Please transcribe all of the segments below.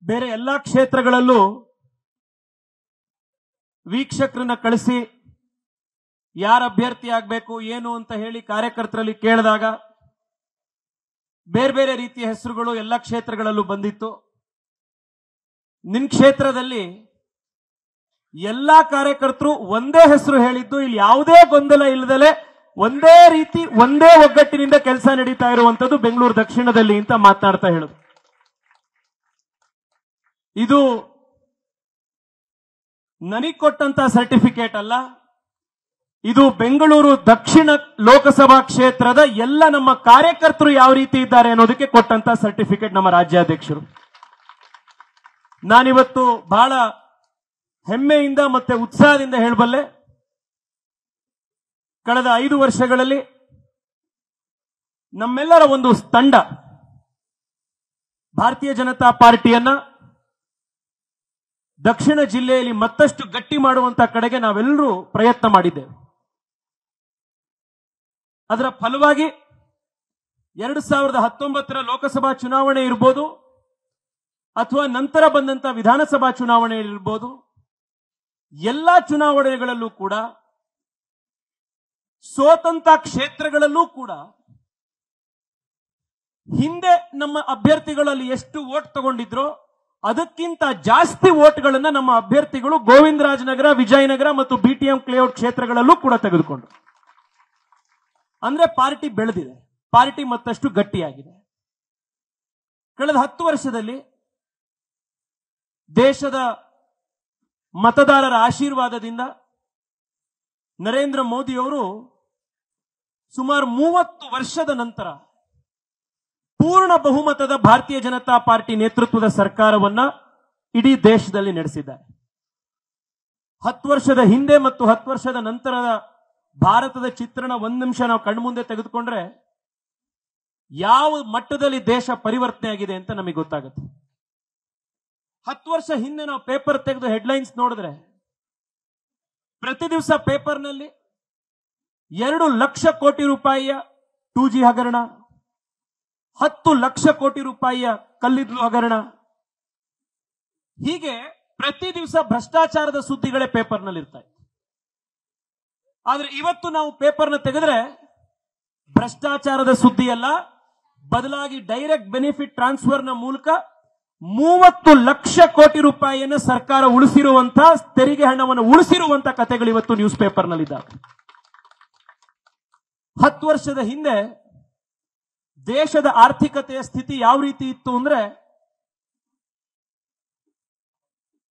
ಬೇರೆ ಎಲ್ಲಾ ಕ್ಷೇತ್ರಗಳಲ್ಲೂ ವೀಕ್ಷಕರನ್ನ ಕಳಿಸಿ ಯಾರ ಅಭ್ಯರ್ಥಿ ಆಗಬೇಕು ಏನು ಅಂತ ಹೇಳಿ ಕಾರ್ಯಕರ್ತರಲ್ಲಿ ಕೇಳಿದಾಗ ಬೇರೆ ಬೇರೆ ರೀತಿಯ ಹೆಸರುಗಳು ಎಲ್ಲ ಕ್ಷೇತ್ರಗಳಲ್ಲೂ ಬಂದಿತ್ತು. ನಿನ್ನ ಕ್ಷೇತ್ರದಲ್ಲಿ ಎಲ್ಲಾ ಕಾರ್ಯಕರ್ತರು ಒಂದೇ ಹೆಸರು ಹೇಳಿದ್ದು, ಇಲ್ಲಿ ಯಾವುದೇ ಗೊಂದಲ ಇಲ್ಲದಲೆ ಒಂದೇ ರೀತಿ ಒಂದೇ ಒಗ್ಗಟ್ಟಿನಿಂದ ಕೆಲಸ ನಡೀತಾ ಇರುವಂತದ್ದು ಬೆಂಗಳೂರು ದಕ್ಷಿಣದಲ್ಲಿ ಅಂತ ಮಾತನಾಡ್ತಾ ಹೇಳುದು. ಇದು ನನಗೆ ಕೊಟ್ಟಂತ ಸರ್ಟಿಫಿಕೇಟ್ ಅಲ್ಲ, ಇದು ಬೆಂಗಳೂರು ದಕ್ಷಿಣ ಲೋಕಸಭಾ ಕ್ಷೇತ್ರದ ಎಲ್ಲ ನಮ್ಮ ಕಾರ್ಯಕರ್ತರು ಯಾವ ರೀತಿ ಇದ್ದಾರೆ ಅನ್ನೋದಕ್ಕೆ ಕೊಟ್ಟಂತ ಸರ್ಟಿಫಿಕೇಟ್ ನಮ್ಮ ರಾಜ್ಯಾಧ್ಯಕ್ಷರು. ನಾನಿವತ್ತು ಬಹಳ ಹೆಮ್ಮೆಯಿಂದ ಮತ್ತೆ ಉತ್ಸಾಹದಿಂದ ಹೇಳಬಲ್ಲೆ, ಕಳೆದ 5 ವರ್ಷಗಳಲ್ಲಿ ನಮ್ಮೆಲ್ಲರ ಒಂದು ತಂಡ ಭಾರತೀಯ ಜನತಾ ಪಾರ್ಟಿಯನ್ನ ದಕ್ಷಿಣ ಜಿಲ್ಲೆಯಲ್ಲಿ ಮತ್ತಷ್ಟು ಗಟ್ಟಿ ಮಾಡುವಂತ ಕಡೆಗೆ ನಾವೆಲ್ಲರೂ ಪ್ರಯತ್ನ ಮಾಡಿದ್ದೇವೆ. ಅದರ ಫಲವಾಗಿ 2019ರ ಲೋಕಸಭಾ ಚುನಾವಣೆ ಇರಬಹುದು ಅಥವಾ ನಂತರ ಬಂದಂತ ವಿಧಾನಸಭಾ ಚುನಾವಣೆ ಇರಬಹುದು, ಎಲ್ಲಾ ಚುನಾವಣೆಗಳಲ್ಲೂ ಕೂಡ ಸೋತಂತ ಕ್ಷೇತ್ರಗಳಲ್ಲೂ ಕೂಡ ಹಿಂದೆ ನಮ್ಮ ಅಭ್ಯರ್ಥಿಗಳಲ್ಲಿ ಎಷ್ಟು ವೋಟ್ ತಗೊಂಡಿದ್ರೋ ಅದಕ್ಕಿಂತ ಜಾಸ್ತಿ ವೋಟ್ಗಳನ್ನ ನಮ್ಮ ಅಭ್ಯರ್ಥಿಗಳು ಗೋವಿಂದರಾಜನಗರ, ವಿಜಯನಗರ ಮತ್ತು ಬಿಟಿಎಂ ಲೇಔಟ್ ಕ್ಷೇತ್ರಗಳಲ್ಲೂ ಕೂಡ ತೆಗೆದುಕೊಂಡ್ರು. ಅಂದ್ರೆ ಪಾರ್ಟಿ ಬೆಳೆದಿದೆ, ಪಾರ್ಟಿ ಮತ್ತಷ್ಟು ಗಟ್ಟಿಯಾಗಿದೆ. ಕಳೆದ 10 ವರ್ಷದಲ್ಲಿ ದೇಶದ ಮತದಾರರ ಆಶೀರ್ವಾದದಿಂದ ನರೇಂದ್ರ ಮೋದಿಯವರು ಸುಮಾರು 30 ವರ್ಷದ ನಂತರ ಪೂರ್ಣ ಬಹುಮತದ ಭಾರತೀಯ ಜನತಾ ಪಾರ್ಟಿ ನೇತೃತ್ವದ ಸರ್ಕಾರವನ್ನ ಇಡೀ ದೇಶದಲ್ಲಿ ನಡೆಸಿದ್ದಾರೆ. 10 ವರ್ಷದ ಹಿಂದೆ ಮತ್ತು 10 ವರ್ಷದ ನಂತರದ ಭಾರತದ ಚಿತ್ರಣ ಒಂದು ನಿಮಿಷ ನಾವು ಕಣ್ಮುಂದೆ ತೆಗೆದುಕೊಂಡ್ರೆ ಯಾವ ಮಟ್ಟದಲ್ಲಿ ದೇಶ ಪರಿವರ್ತನೆ ಆಗಿದೆ ಅಂತ ನಮಗೆ ಗೊತ್ತಾಗುತ್ತೆ. 10 ವರ್ಷ ಹಿಂದೆ ನಾವು ಪೇಪರ್ ತೆಗೆದು ಹೆಡ್ಲೈನ್ಸ್ ನೋಡಿದ್ರೆ ಪ್ರತಿ ದಿವಸ ಪೇಪರ್ನಲ್ಲಿ 2 ಲಕ್ಷ ಕೋಟಿ ರೂಪಾಯಿಯ 2G ಹಗರಣ, 10 ಲಕ್ಷ ಕೋಟಿ ರೂಪಾಯಿಯ ಕಲ್ಲಿದ್ದಲು ಹಗರಣ, ಹೀಗೆ ಪ್ರತಿ ದಿವಸ ಭ್ರಷ್ಟಾಚಾರದ ಸುದ್ದಿಗಳೇ ಪೇಪರ್ನಲ್ಲಿ ಇರ್ತಾ ಇತ್ತು. ಆದ್ರೆ ಇವತ್ತು ನಾವು ಪೇಪರ್ನ ತೆಗೆದ್ರೆ ಭ್ರಷ್ಟಾಚಾರದ ಸುದ್ದಿ ಅಲ್ಲ, ಬದಲಾಗಿ ಡೈರೆಕ್ಟ್ ಬೆನಿಫಿಟ್ ಟ್ರಾನ್ಸ್ಫರ್ನ ಮೂಲಕ 30 ಲಕ್ಷ ಕೋಟಿ ರೂಪಾಯಿಯನ್ನು ಸರ್ಕಾರ ಉಳಿಸಿರುವಂತ, ತೆರಿಗೆ ಹಣವನ್ನು ಉಳಿಸಿರುವಂತ ಕಥೆಗಳು ಇವತ್ತು ನ್ಯೂಸ್ ಪೇಪರ್ನಲ್ಲಿದ್ದಾವೆ. 10 ವರ್ಷದ ಹಿಂದೆ ದೇಶದ ಆರ್ಥಿಕತೆಯ ಸ್ಥಿತಿ ಯಾವ ರೀತಿ ಇತ್ತು ಅಂದ್ರೆ,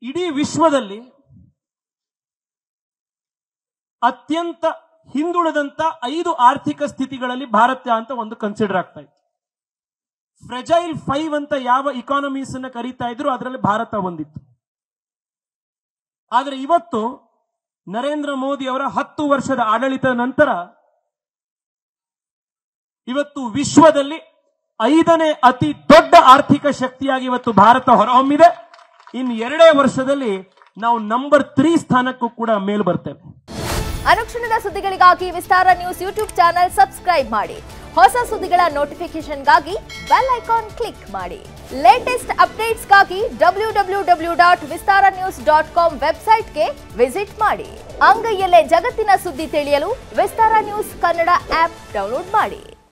ಇಡೀ ವಿಶ್ವದಲ್ಲಿ ಅತ್ಯಂತ ಹಿಂದುಳಿದಂತ 5 ಆರ್ಥಿಕ ಸ್ಥಿತಿಗಳಲ್ಲಿ ಭಾರತ ಅಂತ ಒಂದು ಕನ್ಸಿಡರ್ ಆಗ್ತಾ ಇತ್ತು. ಫ್ರೆಜೈಲ್ 5 ಅಂತ ಯಾವ ಇಕಾನಮೀಸ್ ಅನ್ನ ಕರೀತಾ ಇದ್ರು ಅದರಲ್ಲಿ ಭಾರತ ಒಂದಿತ್ತು. ಆದ್ರೆ ಇವತ್ತು ನರೇಂದ್ರ ಮೋದಿ ಅವರ 10 ವರ್ಷದ ಆಡಳಿತದ ನಂತರ ಇವತ್ತು ವಿಶ್ವದಲ್ಲಿ 5ನೇ ಅತಿ ದೊಡ್ಡ ಆರ್ಥಿಕ ಶಕ್ತಿಯಾಗಿ ಇವತ್ತು ಭಾರತ ಹೊರಹೊಮ್ಮಿದೆ. ಇನ್ನು 2 ವರ್ಷದಲ್ಲಿ ನಾವು ನಂಬರ್ 3 ಸ್ಥಾನಕ್ಕೂ ಕೂಡ ಮೇಲ್ ಬರ್ತೇವೆ. ಅನುಕ್ಷಣದ ಸುದ್ದಿಗಳಿಗಾಗಿ ವಿಸ್ತಾರ ನ್ಯೂಸ್ ಯೂಟ್ಯೂಬ್ ಚಾನೆಲ್ ಸಬ್ಸ್ಕ್ರೈಬ್ ಮಾಡಿ. ಹೊಸ ಸುದ್ದಿಗಳ ನೋಟಿಫಿಕೇಶನ್ಗಾಗಿ ಬೆಲ್ ಐಕಾನ್ ಕ್ಲಿಕ್ ಮಾಡಿ. ಲೇಟೆಸ್ಟ್ ಅಪ್ಡೇಟ್ಸ್ಗಾಗಿ www.vistaranews.com ವೆಬ್ಸೈಟ್ಗೆ ವಿಸಿಟ್ ಮಾಡಿ. ಅಂಗೈಯಲ್ಲೇ ಜಗತ್ತಿನ ಸುದ್ದಿ ತಿಳಿಯಲು ವಿಸ್ತಾರ ನ್ಯೂಸ್ ಕನ್ನಡ ಆಪ್ ಡೌನ್ಲೋಡ್ ಮಾಡಿ.